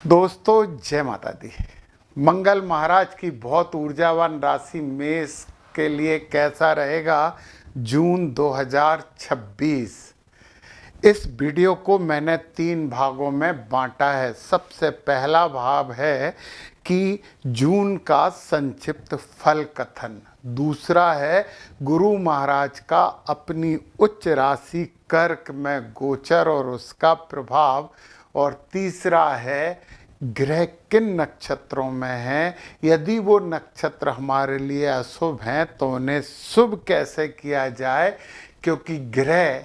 दोस्तों जय माता दी। मंगल महाराज की बहुत ऊर्जावान राशि मेष के लिए कैसा रहेगा जून 2026। इस वीडियो को मैंने 3 भागों में बांटा है। सबसे पहला भाग है कि जून का संक्षिप्त फल कथन। दूसरा है गुरु महाराज का अपनी उच्च राशि कर्क में गोचर और उसका प्रभाव। और तीसरा है ग्रह किन नक्षत्रों में हैं, यदि वो नक्षत्र हमारे लिए अशुभ हैं तो उन्हें शुभ कैसे किया जाए, क्योंकि ग्रह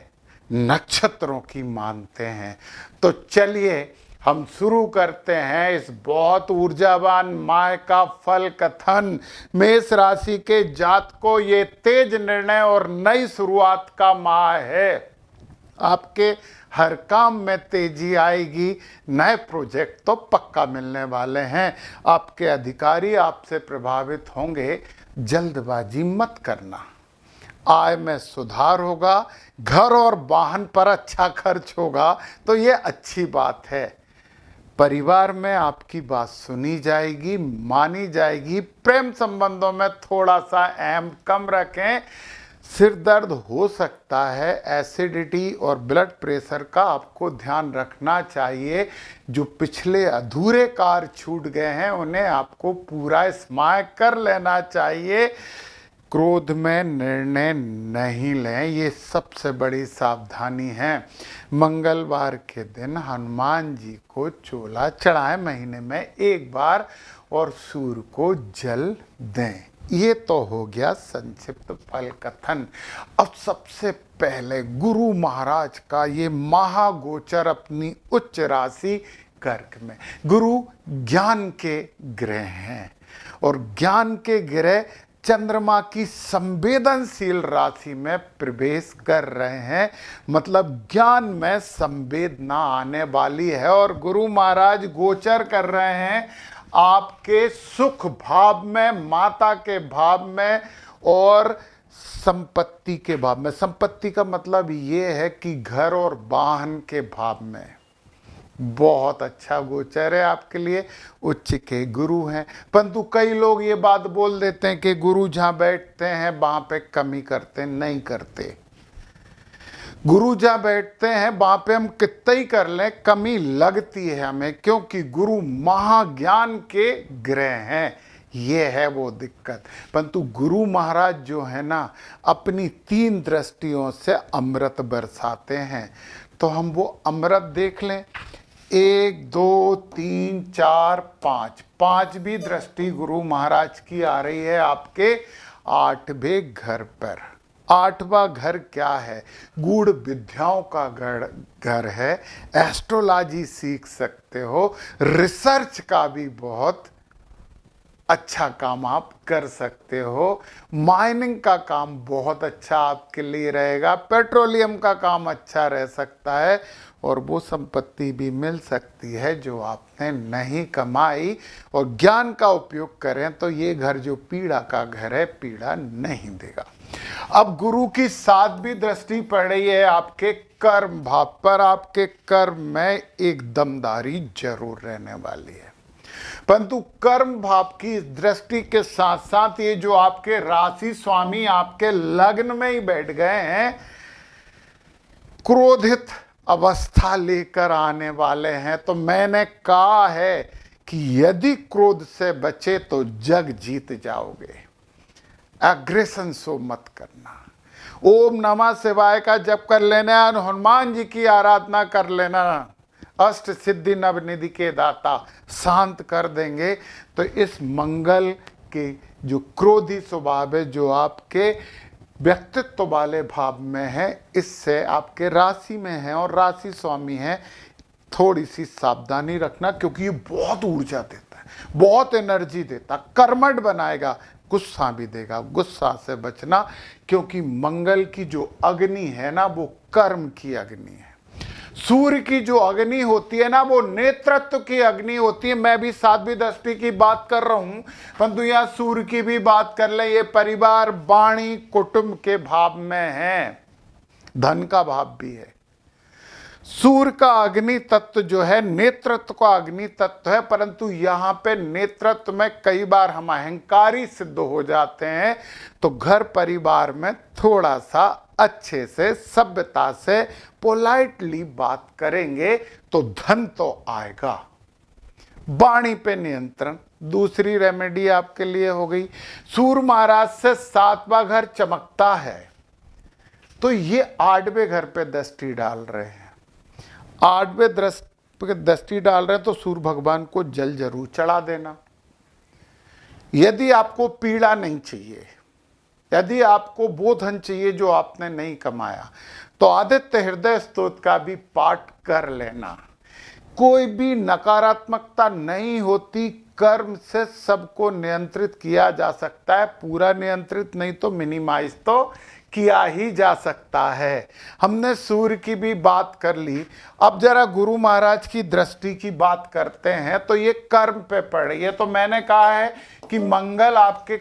नक्षत्रों की मानते हैं। तो चलिए हम शुरू करते हैं इस बहुत ऊर्जावान माह का फल कथन। मेष राशि के जातकों, ये तेज निर्णय और नई शुरुआत का माह है। आपके हर काम में तेजी आएगी। नए प्रोजेक्ट तो पक्का मिलने वाले हैं। आपके अधिकारी आपसे प्रभावित होंगे, जल्दबाजी मत करना। आय में सुधार होगा, घर और वाहन पर अच्छा खर्च होगा, तो ये अच्छी बात है। परिवार में आपकी बात सुनी जाएगी, मानी जाएगी। प्रेम संबंधों में थोड़ा सा अहम कम रखें। सिर दर्द हो सकता है, एसिडिटी और ब्लड प्रेशर का आपको ध्यान रखना चाहिए। जो पिछले अधूरे कार्य छूट गए हैं उन्हें आपको पूरा स्माय कर लेना चाहिए। क्रोध में निर्णय नहीं लें, ये सबसे बड़ी सावधानी है। मंगलवार के दिन हनुमान जी को चोला चढ़ाएं महीने में एक बार, और सूर्य को जल दें। ये तो हो गया संक्षिप्त फल कथन। अब सबसे पहले गुरु महाराज का ये महागोचर अपनी उच्च राशि कर्क में। गुरु ज्ञान के ग्रह हैं और ज्ञान के ग्रह चंद्रमा की संवेदनशील राशि में प्रवेश कर रहे हैं। मतलब ज्ञान में संवेदना आने वाली है। और गुरु महाराज गोचर कर रहे हैं आपके सुख भाव में, माता के भाव में और संपत्ति के भाव में। संपत्ति का मतलब ये है कि घर और वाहन के भाव में। बहुत अच्छा गोचर है आपके लिए। उच्च के गुरु हैं, परंतु कई लोग ये बात बोल देते हैं कि गुरु जहां बैठते हैं वहां पे कमी करते, नहीं करते। गुरु जहां बैठते हैं वहां पे हम कितना ही कर लें कमी लगती है हमें, क्योंकि गुरु महाज्ञान के ग्रह हैं। ये है वो दिक्कत। परंतु गुरु महाराज जो है ना, अपनी 3 दृष्टियों से अमृत बरसाते हैं। तो हम वो अमृत देख लें। 1 2 3 4 5, 5वीं दृष्टि गुरु महाराज की आ रही है आपके 8वें घर पर। 8वां घर क्या है? गूढ़ विद्याओं का घर है। एस्ट्रोलॉजी सीख सकते हो। रिसर्च का भी बहुत अच्छा काम आप कर सकते हो। माइनिंग का काम बहुत अच्छा आपके लिए रहेगा। पेट्रोलियम का काम अच्छा रह सकता है। और वो संपत्ति भी मिल सकती है जो आपने नहीं कमाई। और ज्ञान का उपयोग करें तो ये घर जो पीड़ा का घर है, पीड़ा नहीं देगा। अब गुरु की 7वीं दृष्टि पड़ रही है आपके कर्म भाव पर। आपके कर्म में एक दमदारी जरूर रहने वाली है। परंतु कर्म भाव की दृष्टि के साथ साथ ये जो आपके राशि स्वामी आपके लग्न में ही बैठ गए हैं, क्रोधित अवस्था लेकर आने वाले हैं। तो मैंने कहा है कि यदि क्रोध से बचे तो जग जीत जाओगे। एग्रेशन शो मत करना। ओम नमः शिवाय का जप कर लेना, हनुमान जी की आराधना कर लेना। अष्ट सिद्धि नवनिधि के दाता शांत कर देंगे। तो इस मंगल के जो क्रोधी स्वभाव है, जो आपके व्यक्तित्व वाले भाव में है, इससे आपके राशि में है और राशि स्वामी है, थोड़ी सी सावधानी रखना, क्योंकि ये बहुत ऊर्जा देता है, बहुत एनर्जी देता, कर्मठ बनाएगा, गुस्सा भी देगा। गुस्सा से बचना, क्योंकि मंगल की जो अग्नि है ना, वो कर्म की अग्नि है। सूर्य की जो अग्नि होती है ना, वो नेतृत्व की अग्नि होती है। मैं भी 7वीं दृष्टि की बात कर रहा हूं, परंतु यहां सूर्य की भी बात कर ले। ये परिवार, वाणी, कुटुंब के भाव में है। धन का भाव भी है। सूर्य का अग्नि तत्व जो है नेतृत्व का अग्नि तत्व है, परंतु यहां पे नेतृत्व में कई बार हम अहंकारी सिद्ध हो जाते हैं। तो घर परिवार में थोड़ा सा अच्छे से सभ्यता से पोलाइटली बात करेंगे तो धन तो आएगा। वाणी पे नियंत्रण दूसरी रेमेडी आपके लिए हो गई। सूर्य महाराज से 7वां घर चमकता है, तो ये 8वें घर पे दृष्टि डाल रहे हैं। 8वें दृष्टि डाल रहे हैं तो सूर्य भगवान को जल जरूर चढ़ा देना। यदि आपको पीड़ा नहीं चाहिए, यदि आपको वो धन चाहिए जो आपने नहीं कमाया, तो आदित्य हृदय स्तोत्र का भी पाठ कर लेना। कोई भी नकारात्मकता नहीं होती, कर्म से सबको नियंत्रित किया जा सकता है। पूरा नियंत्रित नहीं तो मिनिमाइज तो किया ही जा सकता है। हमने सूर्य की भी बात कर ली, अब जरा गुरु महाराज की दृष्टि की बात करते हैं। तो ये कर्म पे पड़ रही है। तो मैंने कहा है कि मंगल आपके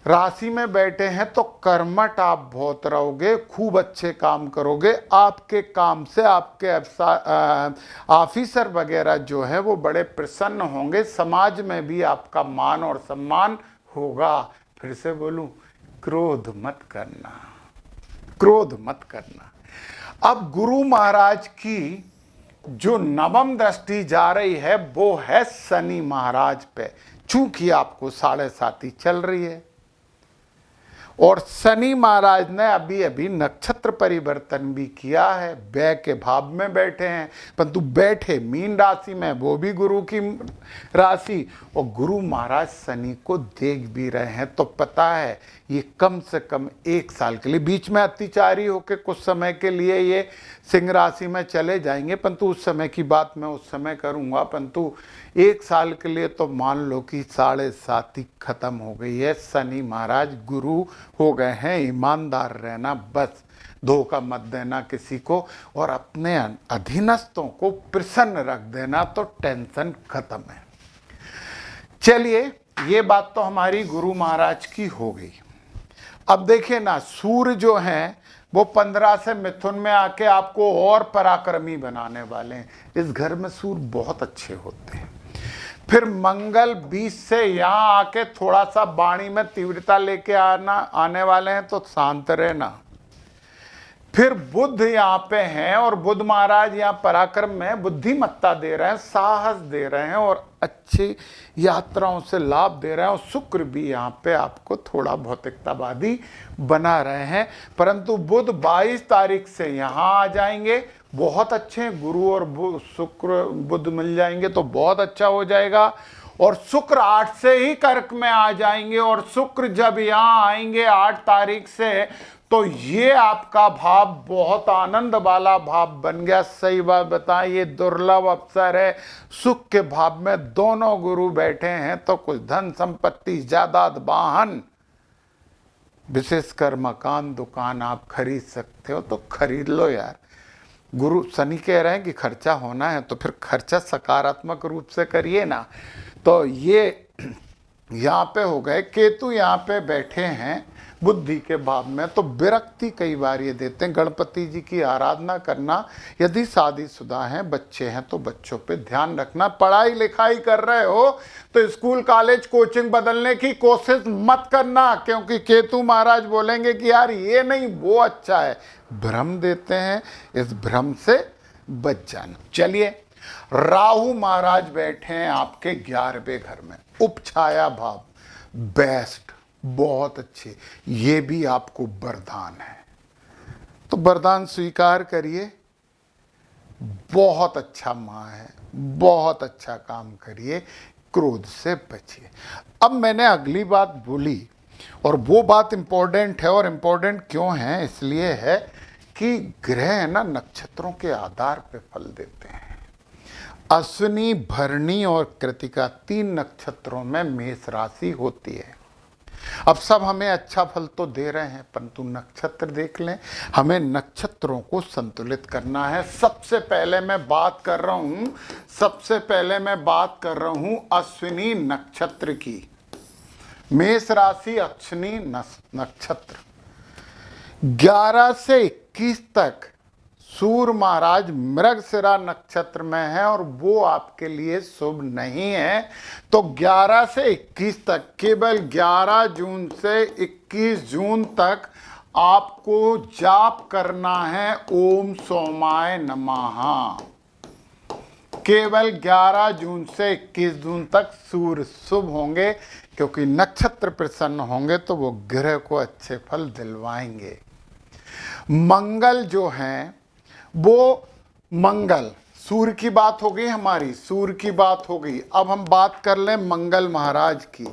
राशि में बैठे हैं तो कर्मठ आप बहुत रहोगे, खूब अच्छे काम करोगे। आपके काम से आपके ऑफिसर वगैरह जो है वो बड़े प्रसन्न होंगे। समाज में भी आपका मान और सम्मान होगा। फिर से बोलूं, क्रोध मत करना, क्रोध मत करना। अब गुरु महाराज की जो नवम दृष्टि जा रही है वो है शनि महाराज पे। चूंकि आपको 7.5 चल रही है और शनि महाराज ने अभी अभी नक्षत्र परिवर्तन भी किया है, व्यय के भाव में बैठे हैं, परंतु बैठे मीन राशि में, वो भी गुरु की राशि, और गुरु महाराज शनि को देख भी रहे हैं। तो पता है ये कम से कम 1 साल के लिए, बीच में अतिचारी होकर कुछ समय के लिए ये सिंह राशि में चले जाएंगे, परंतु उस समय की बात मैं उस समय करूंगा। परंतु 1 साल के लिए तो मान लो कि 7.5 खत्म हो गई है। शनि महाराज गुरु हो गए हैं। ईमानदार रहना, बस धोखा मत देना किसी को, और अपने अधीनस्थों को प्रसन्न रख देना, तो टेंशन खत्म है। चलिए, ये बात तो हमारी गुरु महाराज की हो गई। अब देखिए ना, सूर्य जो हैं वो 15 से मिथुन में आके आपको और पराक्रमी बनाने वाले हैं। इस घर में सूर्य बहुत अच्छे होते हैं। फिर मंगल 20 से यहाँ आके थोड़ा सा वाणी में तीव्रता लेके आने वाले हैं, तो शांत रहना। फिर बुध यहाँ पे हैं और बुध महाराज यहाँ पराक्रम में बुद्धिमत्ता दे रहे हैं, साहस दे रहे हैं और अच्छी यात्राओं से लाभ दे रहे हैं। और शुक्र भी यहाँ पे आपको थोड़ा भौतिकतावादी बना रहे हैं। परंतु बुध 22 तारीख से यहाँ आ जाएंगे, बहुत अच्छे हैं। गुरु और शुक्र बुध मिल जाएंगे तो बहुत अच्छा हो जाएगा। और शुक्र 8 से ही कर्क में आ जाएंगे, और शुक्र जब यहाँ आएंगे 8 तारीख से, तो ये आपका भाव बहुत आनंद वाला भाव बन गया। सही बात बताएं, ये दुर्लभ अवसर है। सुख के भाव में दोनों गुरु बैठे हैं, तो कुछ धन संपत्ति, जायदाद, वाहन, विशेषकर मकान दुकान आप खरीद सकते हो तो खरीद लो यार। गुरु शनि कह रहे हैं कि खर्चा होना है, तो फिर खर्चा सकारात्मक रूप से करिए ना। तो ये यहाँ पे हो गए। केतु यहाँ पे बैठे हैं बुद्धि के भाव में, तो विरक्ति कई बार ये देते हैं। गणपति जी की आराधना करना। यदि शादीशुदा हैं, बच्चे हैं, तो बच्चों पे ध्यान रखना। पढ़ाई लिखाई कर रहे हो तो स्कूल कॉलेज कोचिंग बदलने की कोशिश मत करना, क्योंकि केतु महाराज बोलेंगे कि यार ये नहीं वो अच्छा है, भ्रम देते हैं। इस भ्रम से बच जाना। चलिए, राहु महाराज बैठे हैं आपके 11वें घर में, उपछाया भाव, बेस्ट, बहुत अच्छे। ये भी आपको वरदान है, तो वरदान स्वीकार करिए। बहुत अच्छा माँ है, बहुत अच्छा काम करिए, क्रोध से बचिए। अब मैंने अगली बात बोली, और वो बात इंपॉर्टेंट है। और इंपॉर्टेंट क्यों है? इसलिए है कि ग्रह है ना, नक्षत्रों के आधार पे फल देते हैं। अश्विनी, भरणी और कृतिका 3 नक्षत्रों में मेष राशि होती है। अब सब हमें अच्छा फल तो दे रहे हैं, परंतु नक्षत्र देख लें। हमें नक्षत्रों को संतुलित करना है। सबसे पहले मैं बात कर रहा हूं अश्विनी नक्षत्र की। मेष राशि अश्विनी नक्षत्र 11 से 21 तक सूर्य महाराज मृगशिरा नक्षत्र में है और वो आपके लिए शुभ नहीं है। तो 11 से 21 तक, केवल 11 जून से 21 जून तक आपको जाप करना है ओम सोमाय नमः। केवल 11 जून से 21 जून तक सूर्य शुभ होंगे, क्योंकि नक्षत्र प्रसन्न होंगे तो वो ग्रह को अच्छे फल दिलवाएंगे। मंगल जो हैं वो मंगल, सूर्य की बात हो गई हमारी, सूर्य की बात हो गई। अब हम बात कर लें मंगल महाराज की।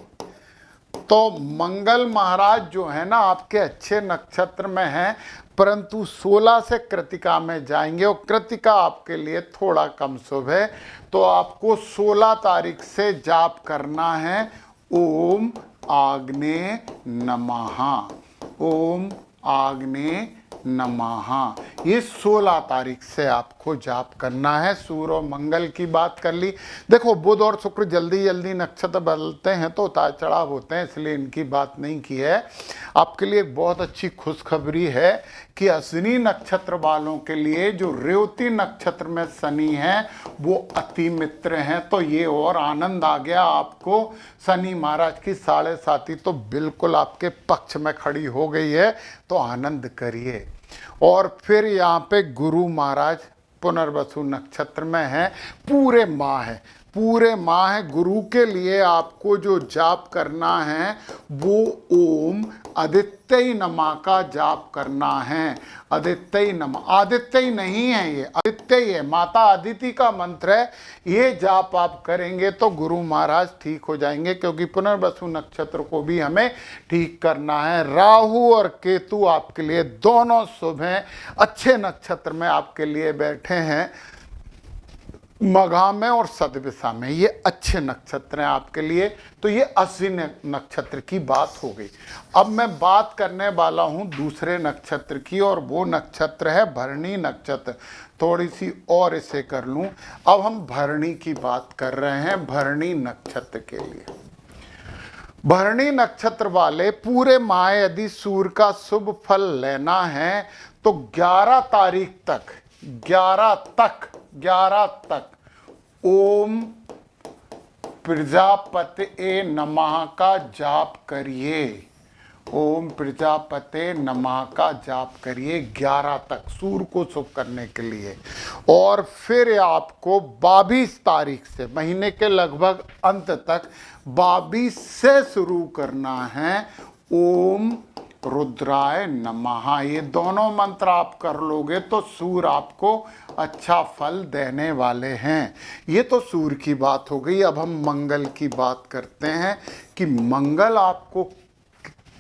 तो मंगल महाराज जो है ना आपके अच्छे नक्षत्र में हैं, परंतु 16 से कृतिका में जाएंगे और कृतिका आपके लिए थोड़ा कम शुभ है। तो आपको 16 तारीख से जाप करना है ओम आग्नेय नमः, ओम आग्नेय नमः। ये 16 तारीख से आपको जाप करना है। सूर्य और मंगल की बात कर ली। देखो बुध और शुक्र जल्दी जल्दी नक्षत्र बदलते हैं तो उतार चढ़ाव होते हैं, इसलिए इनकी बात नहीं की है। आपके लिए एक बहुत अच्छी खुशखबरी है कि अश्विनी नक्षत्र वालों के लिए जो रेवती नक्षत्र में शनि है वो अति मित्र हैं। तो ये और आनंद आ गया आपको। शनि महाराज की 7.5 तो बिल्कुल आपके पक्ष में खड़ी हो गई है, तो आनंद करिए। और फिर यहाँ पे गुरु महाराज पुनर्वसु नक्षत्र में है, पूरे माह है, पूरे माह है। गुरु के लिए आपको जो जाप करना है वो ओम आदित्य नमः का जाप करना है। आदित्य नमः, आदित्य नहीं है ये, आदित्य है, माता अदिति का मंत्र है। ये जाप आप करेंगे तो गुरु महाराज ठीक हो जाएंगे, क्योंकि पुनर्वसु नक्षत्र को भी हमें ठीक करना है। राहु और केतु आपके लिए दोनों शुभ हैं, अच्छे नक्षत्र में आपके लिए बैठे हैं, मघा में और सदविषा में। ये अच्छे नक्षत्र हैं आपके लिए। तो ये अश्विनी नक्षत्र की बात हो गई। अब मैं बात करने वाला हूं दूसरे नक्षत्र की, और वो नक्षत्र है भरणी नक्षत्र। थोड़ी सी और इसे कर लूं। अब हम भरणी की बात कर रहे हैं, भरणी नक्षत्र के लिए। भरणी नक्षत्र वाले पूरे माह यदि सूर्य का शुभ फल लेना है तो 11 तारीख तक, 11 तक ओम प्रजापते नमः का जाप करिए। ओम प्रजापते नमः का जाप करिए 11 तक, सूर्य को शुभ करने के लिए। और फिर आपको 22 तारीख से, महीने के लगभग अंत तक 22 से शुरू करना है ओम रुद्राय नमः। ये दोनों मंत्र आप कर लोगे तो सूर्य आपको अच्छा फल देने वाले हैं। ये तो सूर्य की बात हो गई। अब हम मंगल की बात करते हैं कि मंगल आपको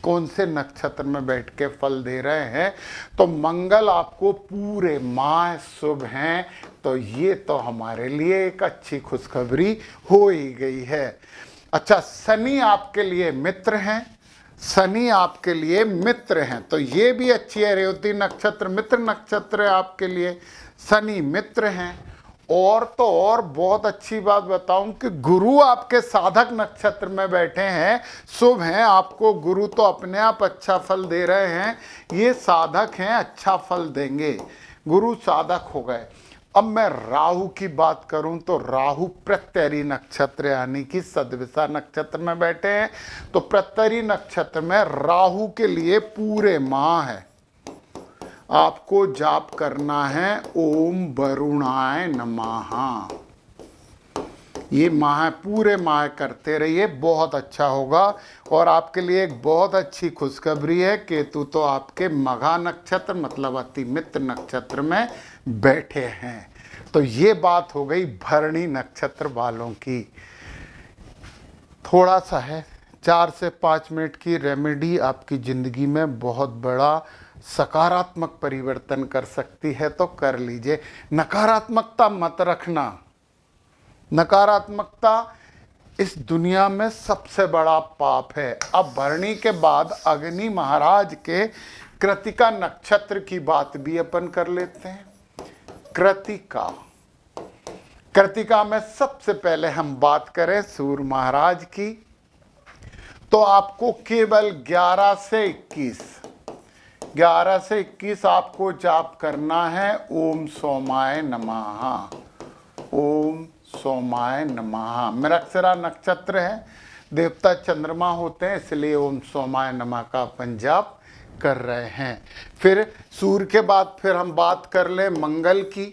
कौन से नक्षत्र में बैठ के फल दे रहे हैं। तो मंगल आपको पूरे माह शुभ हैं। तो ये तो हमारे लिए एक अच्छी खुशखबरी हो ही गई है। अच्छा, शनि आपके लिए मित्र हैं, शनि आपके लिए मित्र हैं, तो ये भी अच्छी है। रेवती नक्षत्र मित्र नक्षत्र है आपके लिए, शनि मित्र हैं। और तो और बहुत अच्छी बात बताऊं कि गुरु आपके साधक नक्षत्र में बैठे हैं, शुभ हैं आपको। गुरु तो अपने आप अच्छा फल दे रहे हैं, ये साधक हैं, अच्छा फल देंगे। गुरु साधक हो गए। अब मैं राहु की बात करूं तो राहु प्रत्यरी नक्षत्र यानी कि सदविषा नक्षत्र में बैठे हैं। तो प्रत्यरी नक्षत्र में राहु के लिए पूरे माह है आपको जाप करना है ओम वरुणाय नमः। ये माह पूरे माह करते रहिए, बहुत अच्छा होगा। और आपके लिए एक बहुत अच्छी खुशखबरी है, केतु तो आपके मघा नक्षत्र मतलब अति मित्र नक्षत्र में बैठे हैं। तो ये बात हो गई भरणी नक्षत्र वालों की। थोड़ा सा है, 4 से 5 मिनट की रेमेडी आपकी ज़िंदगी में बहुत बड़ा सकारात्मक परिवर्तन कर सकती है, तो कर लीजिए। नकारात्मकता मत रखना। नकारात्मकता इस दुनिया में सबसे बड़ा पाप है। अब भरणी के बाद अग्नि महाराज के कृतिका नक्षत्र की बात भी अपन कर लेते हैं। कृतिका, कृतिका में सबसे पहले हम बात करें सूर्य महाराज की, तो आपको केवल 11 से 21 11 से 21 आपको जाप करना है ओम सोमाय नमः, ओम सोमाय नमः। मृगशिरा नक्षत्र है, देवता चंद्रमा होते हैं, इसलिए ओम सोमाय नमः का अपन जाप कर रहे हैं। फिर सूर्य के बाद फिर हम बात कर लें मंगल की,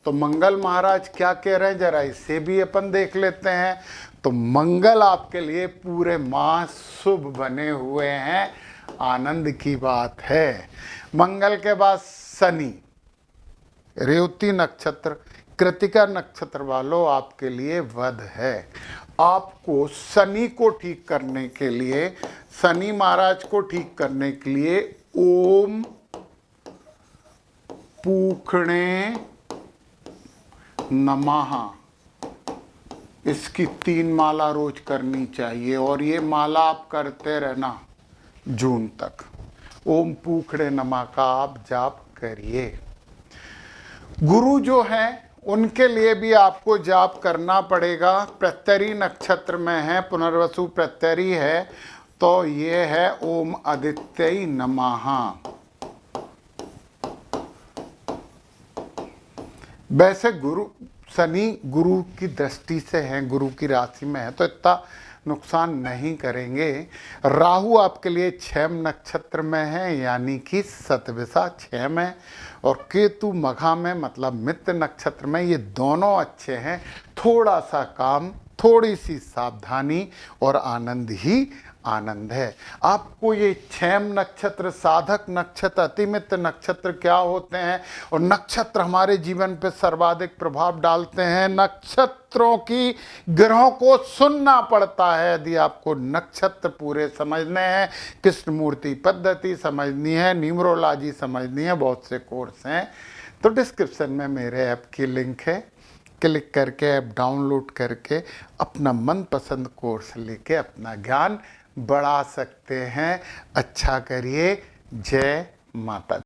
तो मंगल महाराज क्या कह रहे हैं जरा इसे भी अपन देख लेते हैं। तो मंगल आपके लिए पूरे माह शुभ बने हुए हैं, आनंद की बात है। मंगल के बाद शनि, रेवती नक्षत्र, कृतिका नक्षत्र वालों आपके लिए वध है। आपको शनि को ठीक करने के लिए, शनि महाराज को ठीक करने के लिए ओम पूखणे नमः, इसकी 3 माला रोज करनी चाहिए और ये माला आप करते रहना जून तक। ओम पूखणे नमः का आप जाप करिए। गुरु जो हैं उनके लिए भी आपको जाप करना पड़ेगा। प्रत्यरी नक्षत्र में है, पुनर्वसु प्रत्यरी है, तो ये है ओम आदित्य नमः। वैसे गुरु शनि गुरु की दृष्टि से है, गुरु की राशि में है, तो इतना नुकसान नहीं करेंगे। राहु आपके लिए क्षैम नक्षत्र में है, यानी कि सतविसा क्षैम है, और केतु मघा में मतलब मित्र नक्षत्र में, ये दोनों अच्छे हैं। थोड़ा सा काम, थोड़ी सी सावधानी और आनंद ही आनंद है। आपको ये क्षैम नक्षत्र, साधक नक्षत्र, अतिमित्र नक्षत्र क्या होते हैं और नक्षत्र हमारे जीवन पर सर्वाधिक प्रभाव डालते हैं। नक्षत्रों की ग्रहों को सुनना पड़ता है यदि आपको नक्षत्र पूरे समझने हैं, कृष्णमूर्ति पद्धति समझनी है, न्यूमरोलॉजी समझनी है, बहुत से कोर्स हैं। तो डिस्क्रिप्शन में मेरे ऐप की लिंक है, क्लिक करके ऐप डाउनलोड करके अपना मनपसंद कोर्स लेके अपना ज्ञान बढ़ा सकते हैं। अच्छा करिए। जय माता दी।